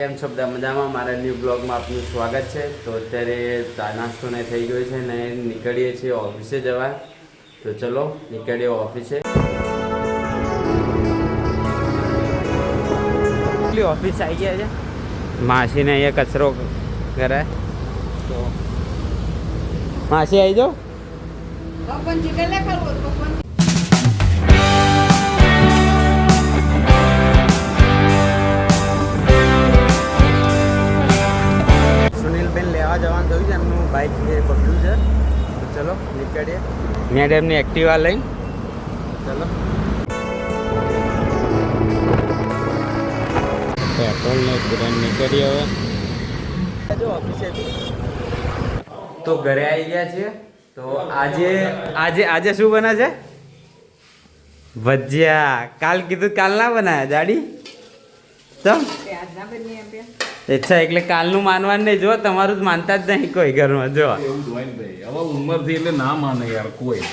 કેમ છો બધા મજામાં? મારા ન્યૂ બ્લોગમાં આપનું સ્વાગત છે. તો અત્યારે ચા નાસ્તો ને થઈ ગયો છે ને નીકળીએ છીએ ઓફિસે જવા. તો ચલો નીકળીએ ઓફિસે. ઓફિસ આવી ગયા છે. માસીને અહીંયા કચરો કરે તો માસી આવી જાઓ. સુનિલબેન લેવા જવાનું થયું છે, એમનું બાઇક જે બગડ્યું છે. તો ચલો નીકળીએ. મેડમની એક્ટિવા લઈને ચલો. પેટ્રોલ ને તુરંત નીકળીએ હવે. જો ઓફિસે તો ઘરે આવી ગયા છીએ. તો આજે શું બને છે? ભજીયા. કાલ કીધું કાલ ના બનાયા જાડી તો અચ્છા, એટલે કાલનું માનવાનું નહીં. જો તમારું જ માનતા જ નહીં કોઈ ઘરમાં. જો એવું જ હોય ને ભાઈ, હવે ઉંમર થી એટલે ના માને યાર કોઈ.